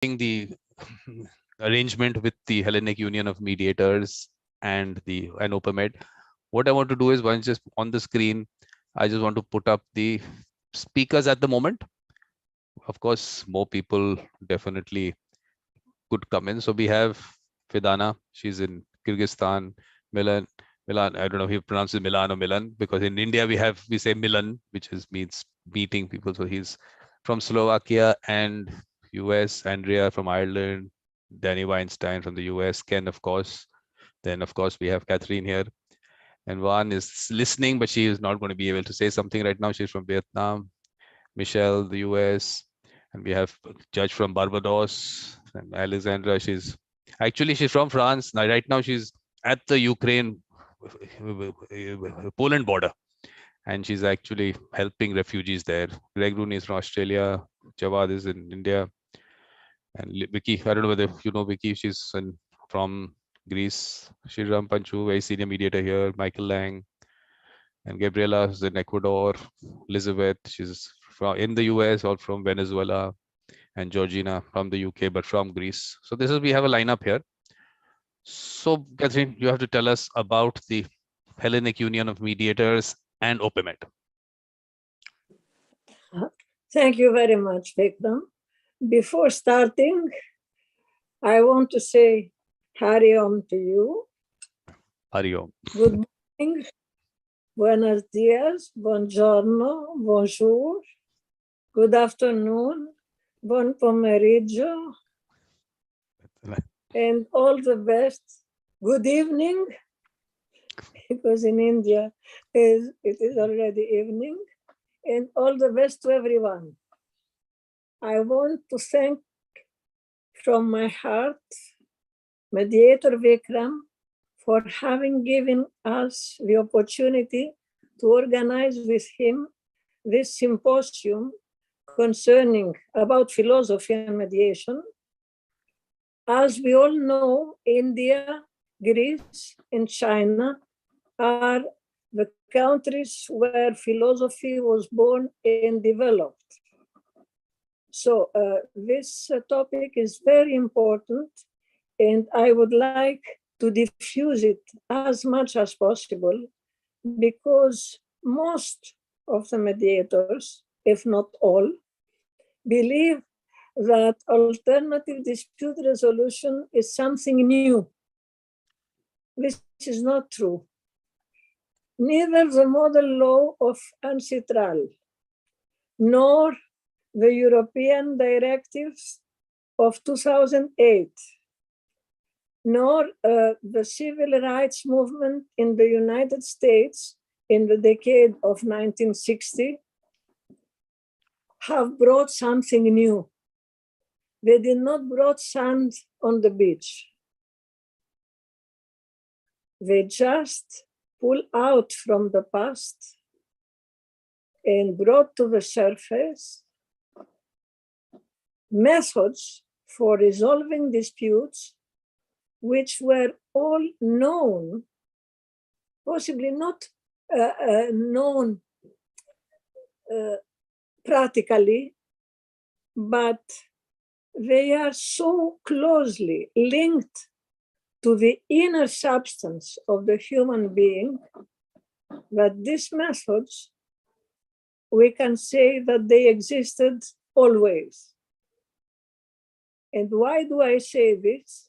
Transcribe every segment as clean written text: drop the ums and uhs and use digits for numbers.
the arrangement with the Hellenic Union of Mediators and OPEMED. What I want to do is, once just on the screen, I just want to put up the speakers at the moment. Of course, more people definitely could come in. So we have Vedana, she's in Kyrgyzstan. Milan, I don't know if he pronounces Milan or Milan, because in India we say Milan, which means meeting people. So he's from Slovakia and US, Andrea from Ireland, Danny Weinstein from the US, Ken, of course. Then, of course, we have Catherine here. And Van is listening, but she is not going to be able to say something right now. She's from Vietnam. Michelle, the US. And we have Judge from Barbados. And Alexandra, she's from France. Now, right now, she's at the Ukraine Poland border. And she's actually helping refugees there. Greg Rooney is from Australia. Jawad is in India. And Vicky, I don't know whether you know Vicky, she's from Greece. Shriram Panchu, very senior mediator here. Michael Lang. And Gabriela is in Ecuador. Elizabeth, she's in the US or from Venezuela. And Georgina from the UK, but from Greece. So we have a lineup here. So Catherine, you have to tell us about the Hellenic Union of Mediators and OPEMED. Thank you very much, Vikram. Before starting, I want to say Hari Om to you. Hari Om. Good morning, buenos dias, buongiorno, bonjour, good afternoon, buon pomeriggio, and all the best. Good evening, because in India it is already evening, and all the best to everyone. I want to thank from my heart Mediator Vikram for having given us the opportunity to organize with him this symposium concerning about philosophy and mediation. As we all know, India, Greece, and China are the countries where philosophy was born and developed. So this topic is very important, and I would like to diffuse it as much as possible, because most of the mediators, if not all, believe that alternative dispute resolution is something new. This is not true. Neither the model law of Ancitral, nor the European directives of 2008, nor the civil rights movement in the United States in the decade of 1960 have brought something new. They did not brought sand on the beach. They just pull out from the past and brought to the surface methods for resolving disputes which were all known, possibly not known practically, but they are so closely linked to the inner substance of the human being that these methods, we can say that they existed always. And why do I say this?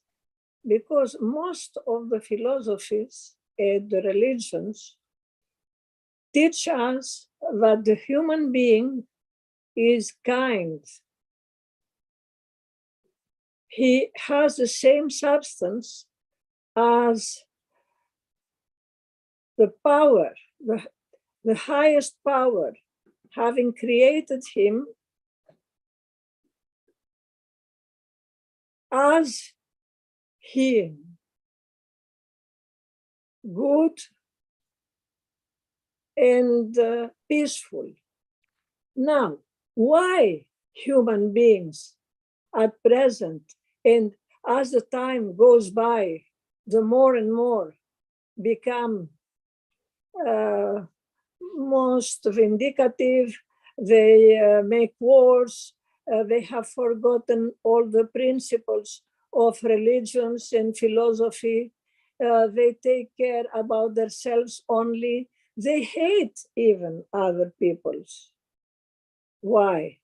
Because most of the philosophies and the religions teach us that the human being is kind. He has the same substance as the power, the highest power, having created him as he, good and peaceful. Now, why human beings at present, and as the time goes by, the more and more become most vindicative, they make wars, They have forgotten all the principles of religions and philosophy. They take care about themselves only. They hate even other peoples. Why?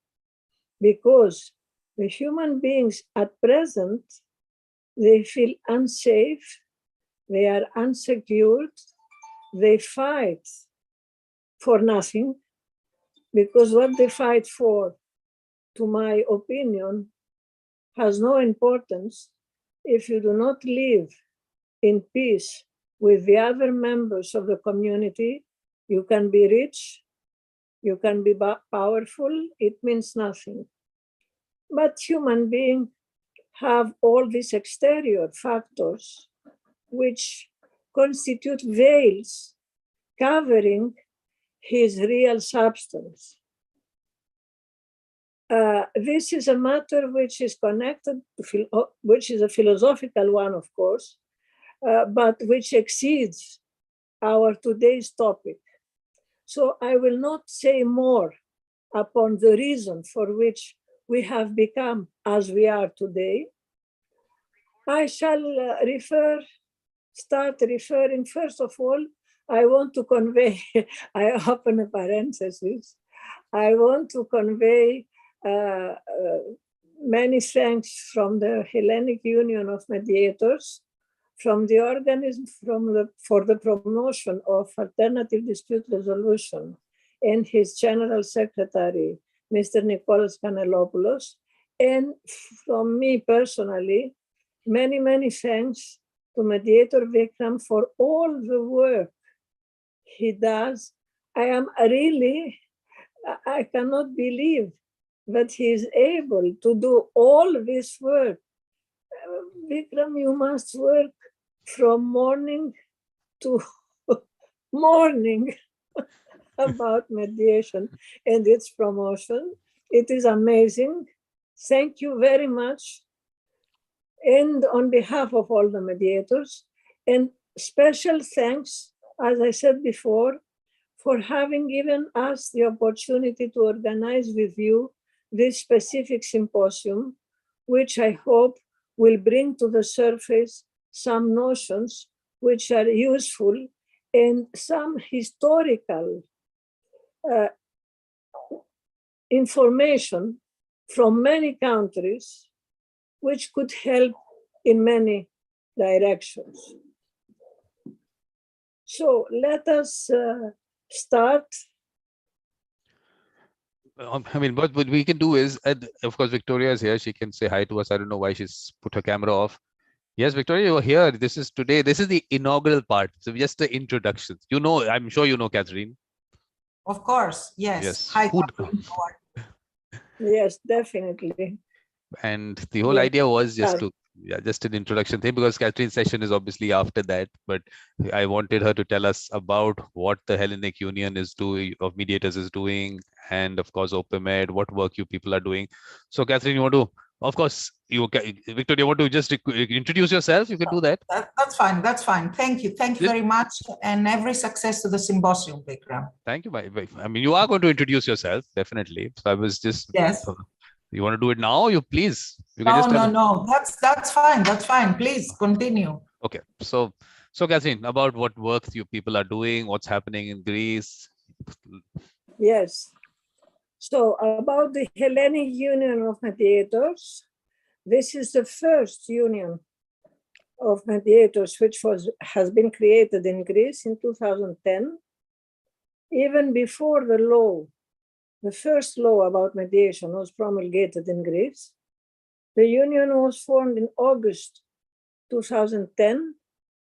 Because the human beings at present, they feel unsafe, they are unsecured, they fight for nothing, because what they fight for, to my opinion, has no importance if you do not live in peace with the other members of the community. You can be rich, you can be powerful, it means nothing. But human beings have all these exterior factors which constitute veils covering his real substance. This is a matter which is connected to, which is a philosophical one, of course, but which exceeds our today's topic. So I will not say more upon the reason for which we have become as we are today. I shall start referring, first of all, I want to convey, I open a parenthesis, I want to convey many thanks from the Hellenic Union of Mediators, from the organism for the promotion of alternative dispute resolution, and his General Secretary, Mr. Nicholas Kanelopoulos, and from me personally, many, many thanks to Mediator Vikram for all the work he does. I cannot believe that he is able to do all this work. Vikram, you must work from morning to morning about mediation and its promotion. It is amazing. Thank you very much. And on behalf of all the mediators, and special thanks, as I said before, for having given us the opportunity to organize with you this specific symposium, which I hope will bring to the surface some notions which are useful and some historical information from many countries which could help in many directions. So let us start. I mean, what we can do is, of course, Victoria is here. She can say hi to us. I don't know why she's put her camera off. Yes, Victoria, you're here. This is today. This is the inaugural part. So just the introductions. You know, I'm sure you know Catherine. Of course, yes. Yes. Hi, Catherine. Yes, definitely. And the whole idea was just to, just an introduction thing, because Catherine's session is obviously after that, but I wanted her to tell us about what the Hellenic Union is doing, of Mediators is doing, and of course, OPEMED, what work you people are doing. So Catherine, you want to, of course, Victoria, you want to just introduce yourself? You can do that. That's fine. That's fine. Thank you. Thank you very much. And every success to the symposium, Vikram. Thank you. I mean, you are going to introduce yourself, definitely. So I was just, yes. You want to do it now? You please. You no, can just no. That's fine. That's fine. Please continue. Okay. So Catherine, about what work you people are doing, what's happening in Greece. Yes. So about the Hellenic Union of Mediators, this is the first union of mediators which has been created in Greece in 2010. Even before the law, the first law about mediation was promulgated in Greece. The union was formed in August 2010,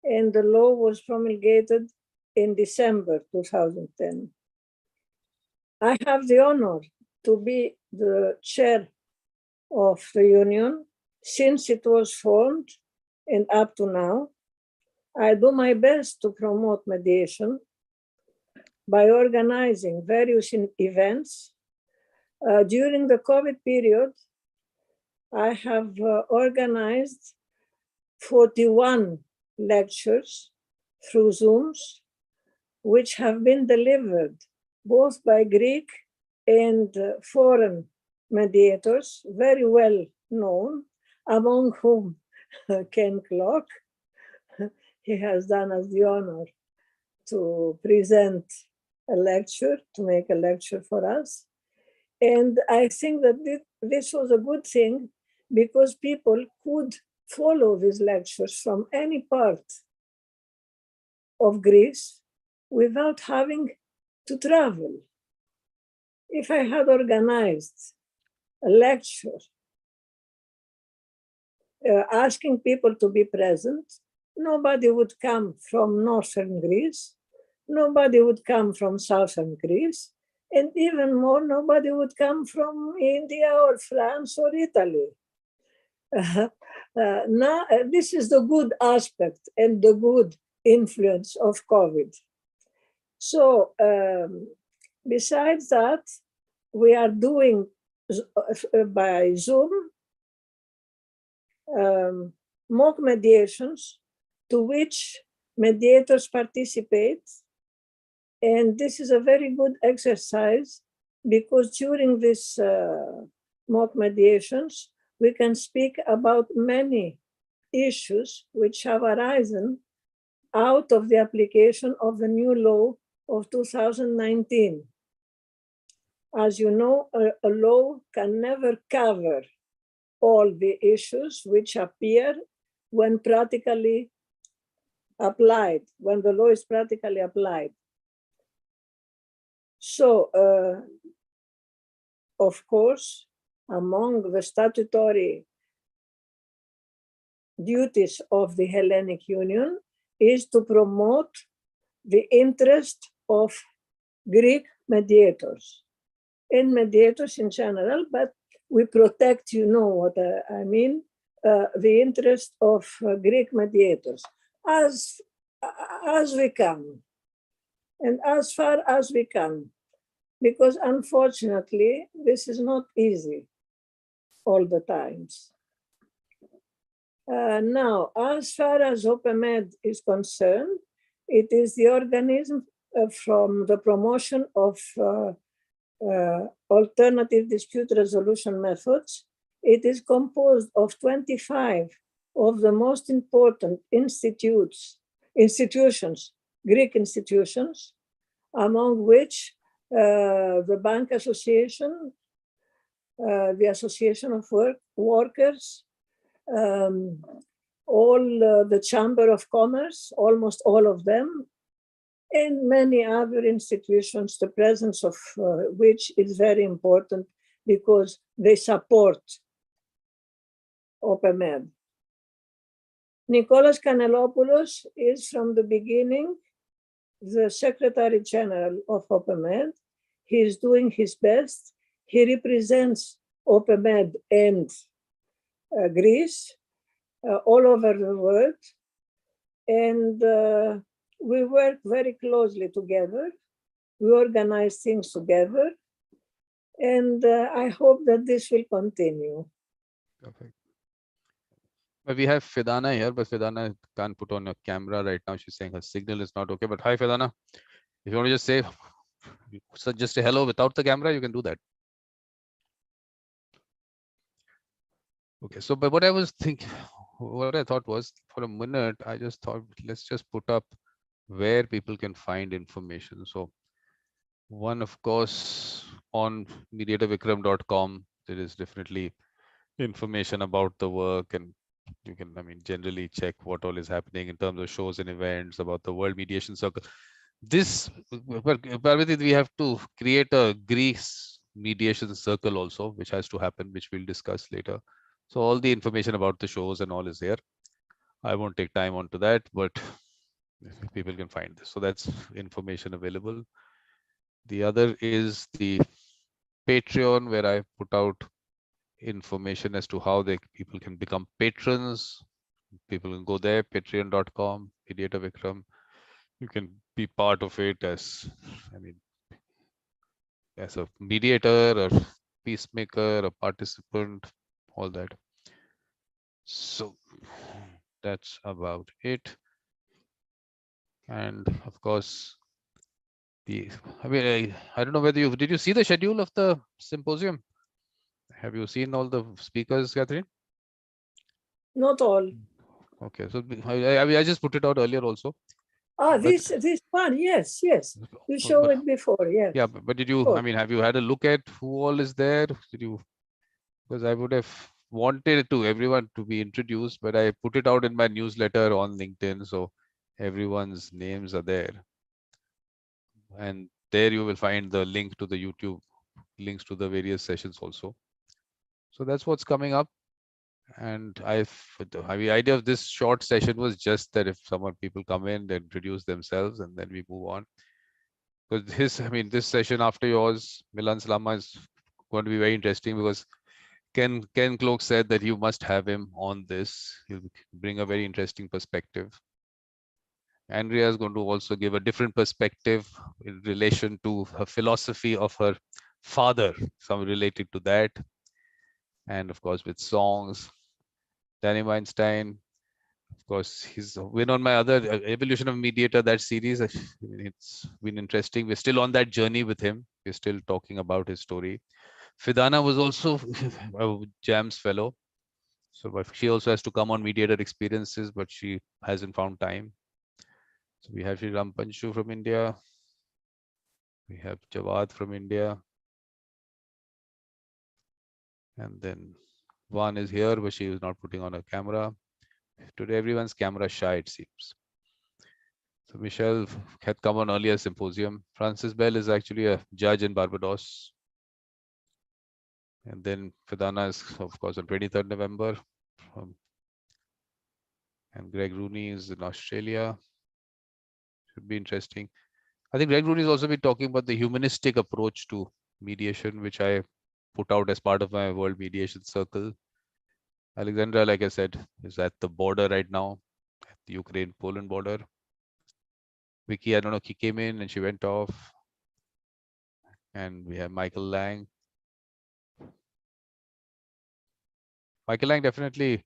and the law was promulgated in December 2010. I have the honor to be the chair of the union since it was formed and up to now. I do my best to promote mediation by organizing various events. During the COVID period, I have organized 41 lectures through Zooms, which have been delivered both by Greek and foreign mediators, very well known, among whom Ken Cloke. He has done us the honor to present a lecture, to make a lecture for us. And I think that this was a good thing because people could follow these lectures from any part of Greece without having to travel. If I had organized a lecture asking people to be present, nobody would come from northern Greece, nobody would come from southern Greece, and even more, nobody would come from India or France or Italy. Now, this is the good aspect and the good influence of COVID. So, besides that, we are doing by Zoom mock mediations to which mediators participate. And this is a very good exercise because during this mock mediations, we can speak about many issues which have arisen out of the application of the new law of 2019. As you know, a law can never cover all the issues which appear when practically applied, when the law is practically applied. So, of course, among the statutory duties of the Hellenic Union is to promote the interest of Greek mediators and mediators in general, but we protect, you know what I mean, the interest of Greek mediators as we can and as far as we can, because unfortunately, this is not easy all the times. Now, as far as OPEMED is concerned, it is the organism from the promotion of alternative dispute resolution methods. It is composed of 25 of the most important institutions, Greek institutions, among which the Bank Association, the Association of Workers, all the Chamber of Commerce, almost all of them, and many other institutions, the presence of which is very important because they support OPEMED. Nicholas Kanellopoulos is from the beginning the Secretary General of OPEMED. He is doing his best. He represents OPEMED and Greece all over the world. And we work very closely together. We organize things together. And I hope that this will continue. Perfect. But we have Fedana here, but Fedana can't put on your camera right now. She's saying her signal is not okay. But hi, Fedana. If you want to just say, so just say hello without the camera, you can do that. Okay, so but what I was thinking, what I thought was for a minute, I just thought, let's just put up where people can find information. So one, of course, on mediatorvikram.com, there is definitely information about the work, and you can, I mean, generally check what all is happening in terms of shows and events about the World Mediation Circle. This, Parvati, we have to create a Greece mediation circle also, which has to happen, which we'll discuss later. So all the information about the shows and all is there. I won't take time onto that, but people can find this. So that's information available. The other is the Patreon, where I put out information as to how people can become patrons. People can go there, patreon.com, Mediator Vikram. You can be part of it as, I mean, as a mediator or peacemaker, a participant, all that. So that's about it. And of course, I mean, I don't know whether did you see the schedule of the symposium? Have you seen all the speakers, Catherine? Not all. Okay, so I just put it out earlier also. Ah, But- this one, yes. You showed it before, yes. Yeah, but did you, Sure. I mean, have you had a look at who all is there? Did you, because I would have wanted to everyone to be introduced, but I put it out in my newsletter on LinkedIn, so everyone's names are there. And there you will find the link to the YouTube, links to the various sessions also. So that's what's coming up. And the idea of this short session was just that if people come in, they introduce themselves, and then we move on. Because this session after yours, Milan Salama, is going to be very interesting because Ken Cloke said that you must have him on this. He'll bring a very interesting perspective. Andrea is going to also give a different perspective in relation to her philosophy of her father, some related to that. And of course, with songs. Danny Weinstein, of course, he's been on my other Evolution of Mediator, that series. It's been interesting. We're still on that journey with him. We're still talking about his story. Fidana was also a JAMS fellow. So but she also has to come on Mediator experiences, but she hasn't found time. So we have Sri Ram Panchu from India. We have Jawad from India. And then Van is here, but she is not putting on a camera. Today, everyone's camera shy, it seems. So Michelle had come on earlier Symposium. Francis Bell is actually a judge in Barbados. And then Fidana is, of course, on 23rd November. And Greg Rooney is in Australia. Should be interesting. I think Greg Rooney has also been talking about the humanistic approach to mediation, which I put out as part of my World Mediation Circle. Alexandra, like I said, is at the border right now, at the Ukraine-Poland border. Vicky, I don't know, she came in and she went off. And we have Michael Lang. Michael Lang, definitely.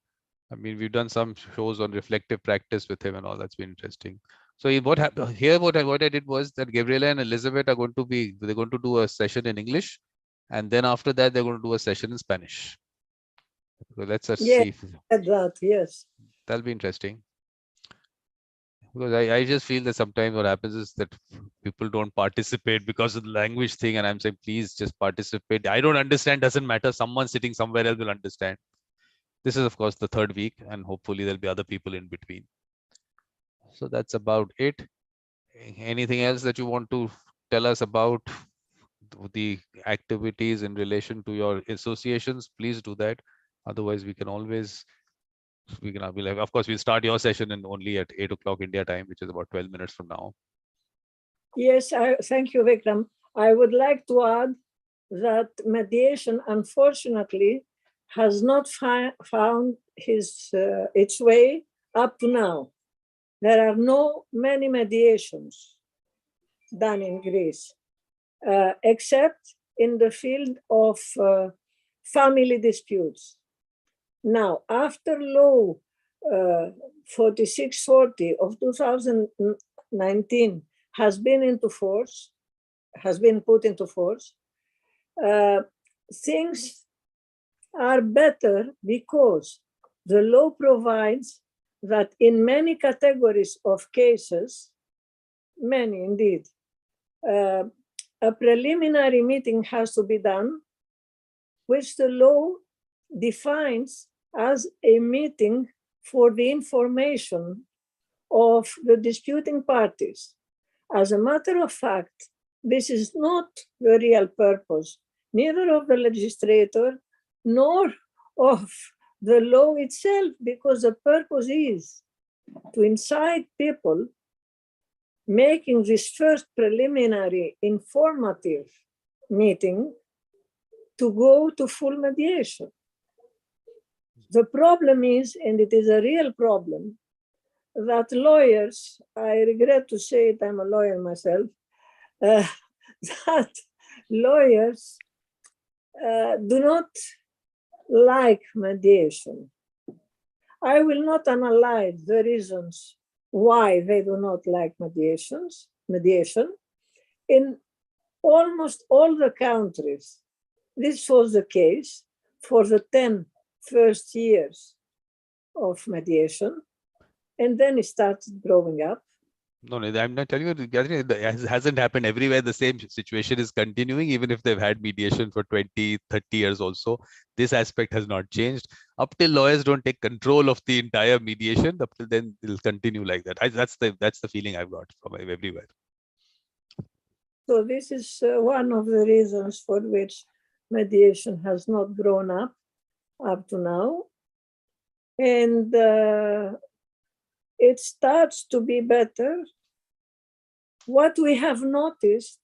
We've done some shows on reflective practice with him and all. That's been interesting. So what happened here? What I did was that Gabriela and Elizabeth are going to do a session in English, and then after that they're going to do a session in Spanish. So let's just see. That, yes. That'll be interesting. Because I just feel that sometimes what happens is that people don't participate because of the language thing, and I'm saying, please just participate. I don't understand, doesn't matter. Someone sitting somewhere else will understand. This is, of course, the third week, and hopefully there'll be other people in between. So that's about it. Anything else that you want to tell us about the activities in relation to your associations? Please do that. Otherwise, we can always, of course, we'll start your session only at 8 o'clock India time, which is about 12 minutes from now. Yes, thank you, Vikram. I would like to add that mediation, unfortunately, has not found its way up to now. There are many mediations done in Greece, except in the field of family disputes. Now, after law 4640 of 2019 has been put into force, things are better because the law provides that in many categories of cases, many indeed, a preliminary meeting has to be done, which the law defines as a meeting for the information of the disputing parties. As a matter of fact, this is not the real purpose, neither of the legislator nor of the law itself, because the purpose is to incite people making this first preliminary informative meeting to go to full mediation. The problem is, and it is a real problem, that lawyers, I regret to say it, I'm a lawyer myself, that lawyers do not like mediation. I will not analyze the reasons why they do not like mediation. In almost all the countries, this was the case, for the 10 first years of mediation, and then it started growing up. No, I'm not telling you, Catherine, it hasn't happened everywhere. The same situation is continuing, even if they've had mediation for 20, 30 years also. This aspect has not changed. Up till lawyers don't take control of the entire mediation, up till then it'll continue like that. That's the feeling I've got from everywhere. So this is one of the reasons for which mediation has not grown up to now. And it starts to be better. What we have noticed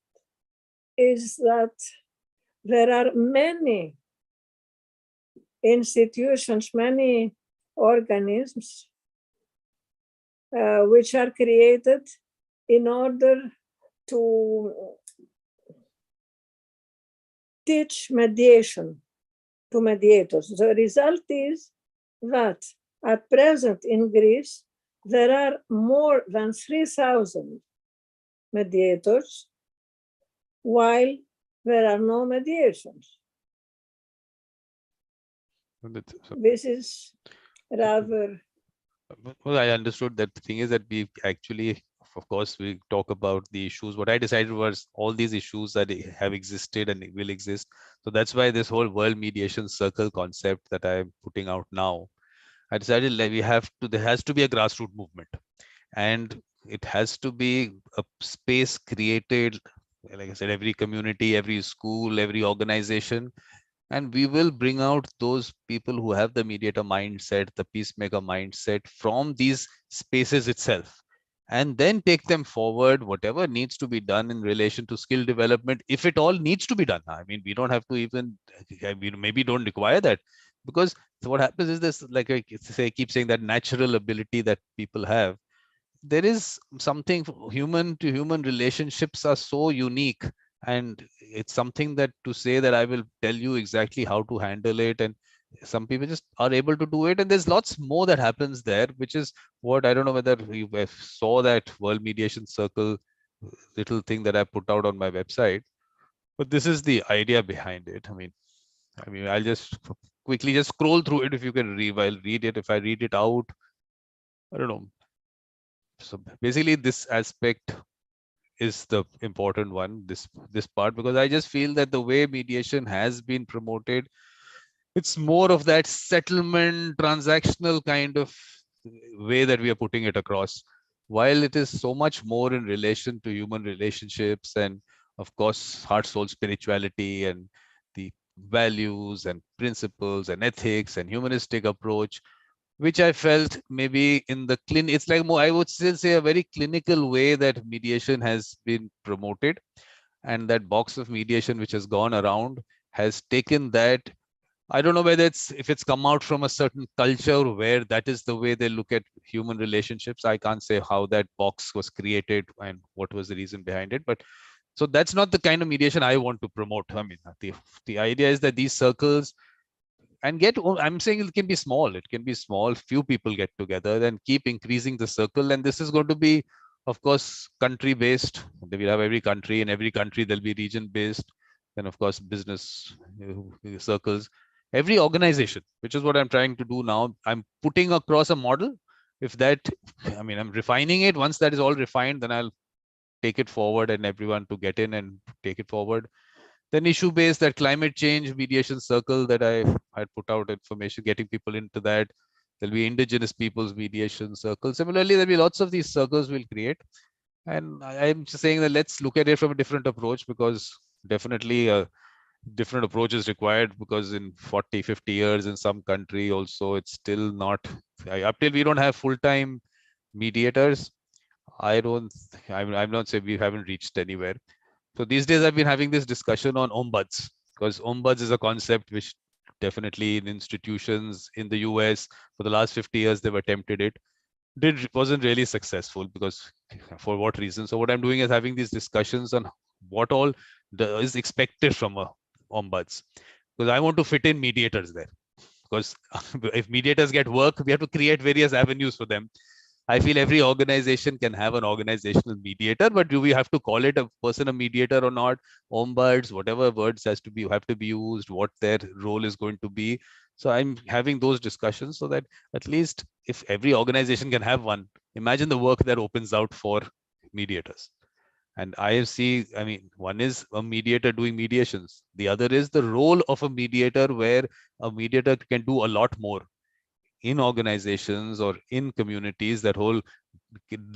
is that there are many institutions, many organisms which are created in order to teach mediation to mediators. The result is that at present in Greece, there are more than 3,000 mediators, while there are no mediations. This is rather... Well, I understood that. The thing is that we actually, of course, we talk about the issues. What I decided was all these issues that have existed and will exist. So that's why this whole world mediation circle concept that I'm putting out now, I decided like there has to be a grassroots movement, and it has to be a space created, like I said, every community, every school, every organization, and we will bring out those people who have the mediator mindset, the peacemaker mindset from these spaces itself, and then take them forward, whatever needs to be done in relation to skill development, if it all needs to be done. I mean, we don't have to even, we maybe don't require that, because what happens is this, like I keep saying, that natural ability that people have. There is something, human to human relationships are so unique, and it's something that to say that I will tell you exactly how to handle it, and some people just are able to do it, and there's lots more that happens there, which is what I don't know whether you saw that World Mediation Circle little thing that I put out on my website, but this is the idea behind it. I mean, I'll just quickly just scroll through it. If you can read, I'll read it. If I read it out, I don't know. So basically this aspect is the important one, this part, because I just feel that the way mediation has been promoted, it's more of that settlement, transactional kind of way that we are putting it across, while it is so much more in relation to human relationships and, of course, heart, soul, spirituality, and the values and principles and ethics and humanistic approach, which I felt maybe in the it's like more, I would still say, a very clinical way that mediation has been promoted. And that box of mediation which has gone around has taken that. I don't know whether if it's come out from a certain culture where that is the way they look at human relationships. I can't say how that box was created and what was the reason behind it. But so that's not the kind of mediation I want to promote. I mean, the idea is that these circles, and I'm saying it can be small, few people get together and keep increasing the circle. And this is going to be, of course, country based. We'll have every country, and every country there'll be region based, and of course business circles, every organization, which is what I'm trying to do now. I'm putting across a model. If that, I mean, I'm refining it. Once that is all refined, then I'll take it forward and everyone to get in and take it forward. Then issue based, that climate change mediation circle that I had put out information, getting people into that. There'll be indigenous people's mediation circle. Similarly, there'll be lots of these circles we'll create. And I'm just saying that let's look at it from a different approach, because definitely a different approach is required, because in 40, 50 years in some country also, it's still not, up till we don't have full-time mediators, I'm not saying we haven't reached anywhere. So these days I've been having this discussion on ombuds, because ombuds is a concept which definitely in institutions in the US for the last 50 years, they've attempted it. Wasn't really successful, because for what reason? So what I'm doing is having these discussions on what all is expected from a ombuds, because I want to fit in mediators there, because if mediators get work, we have to create various avenues for them. I feel every organization can have an organizational mediator, but do we have to call it a person a mediator or not? Ombuds, whatever words have to be used, what their role is going to be. So I'm having those discussions so that at least if every organization can have one, imagine the work that opens out for mediators. And IFC, I mean, one is a mediator doing mediations. The other is the role of a mediator, where a mediator can do a lot more in organizations or in communities. That whole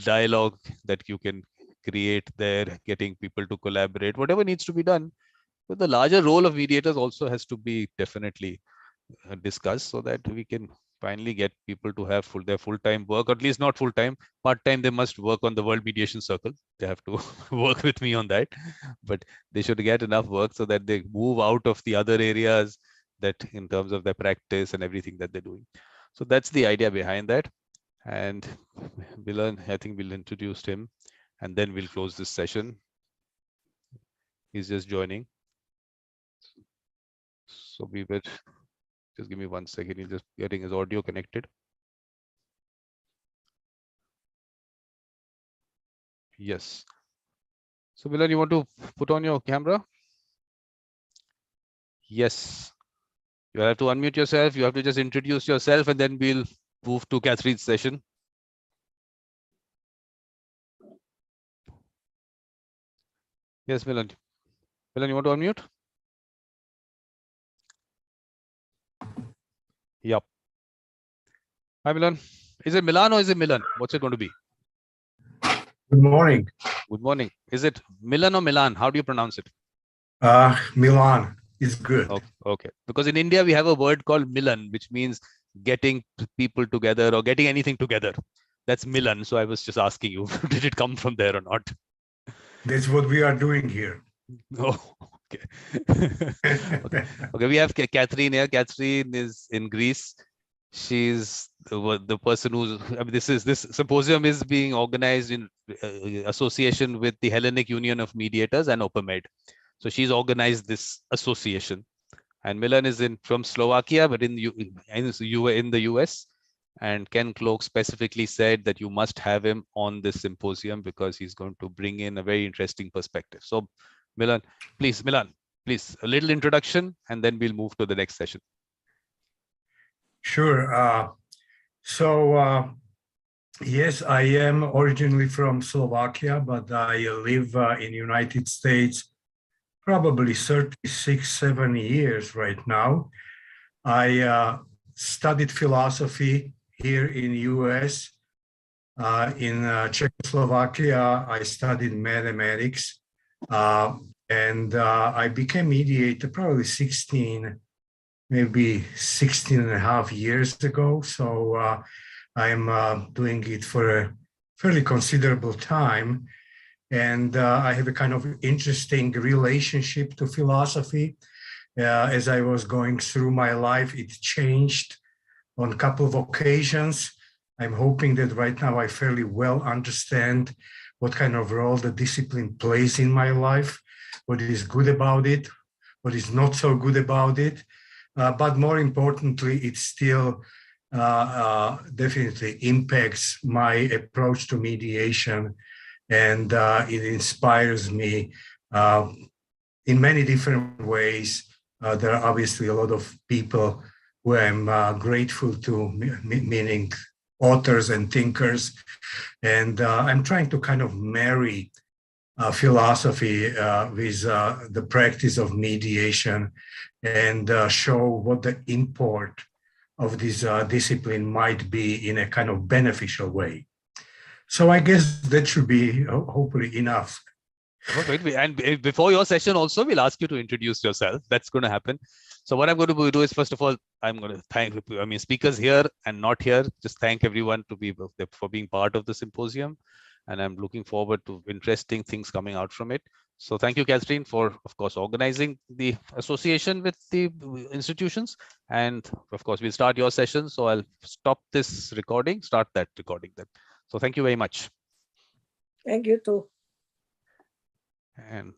dialogue that you can create there, getting people to collaborate, whatever needs to be done. But the larger role of mediators also has to be definitely discussed, so that we can finally get people to have their full-time work, or at least not full-time, part-time. They must work on the World Mediation Circle. They have to work with me on that, but they should get enough work so that they move out of the other areas, that in terms of their practice and everything that they're doing. So that's the idea behind that. And I think we'll introduce him, and then we'll close this session. He's just joining. So we will just give me 1 second. He's just getting his audio connected. Yes. So Milan, you want to put on your camera? Yes. You have to unmute yourself. You have to just introduce yourself, and then we'll move to Catherine's session. Yes, Milan. Milan, you want to unmute? Yep. Hi, Milan. Is it Milan or is it Milan? What's it going to be? Good morning. Good morning. Is it Milan or Milan? How do you pronounce it? Milan is good. Okay. Because in India, we have a word called Milan, which means getting people together or getting anything together. That's Milan. So I was just asking you, did it come from there or not? That's what we are doing here. Oh, okay. Okay, we have Catherine here. Catherine is in Greece. She's the person who's, I mean, this symposium is being organized in association with the Hellenic Union of Mediators and OPEMED. So she's organized this association. And Milan is from Slovakia, but in the US. And Ken Cloke specifically said that you must have him on this symposium because he's going to bring in a very interesting perspective. So Milan, please, a little introduction, and then we'll move to the next session. Sure. Yes, I am originally from Slovakia, but I live in United States probably 36-7 years right now. I studied philosophy here in US. In Czechoslovakia, I studied mathematics, and I became mediator probably 16 and a half years ago. So I'm doing it for a fairly considerable time. And I have a kind of interesting relationship to philosophy. As I was going through my life, it changed on a couple of occasions. I'm hoping that right now I fairly well understand what kind of role the discipline plays in my life, what is good about it, what is not so good about it. But more importantly, it still definitely impacts my approach to mediation, and it inspires me in many different ways. There are obviously a lot of people who I'm grateful to, meaning authors and thinkers, and I'm trying to kind of marry philosophy with the practice of mediation, and show what the import of this discipline might be in a kind of beneficial way. So I guess that should be hopefully enough. Okay. And before your session also, we'll ask you to introduce yourself. That's going to happen. So what I'm going to do is, first of all, I'm going to thank, speakers here and not here, just thank everyone for being part of the symposium. And I'm looking forward to interesting things coming out from it. So thank you, Catherine, for, of course, organizing the association with the institutions. And of course, we'll start your session. So I'll stop this recording, start that recording then. So thank you very much. Thank you too. And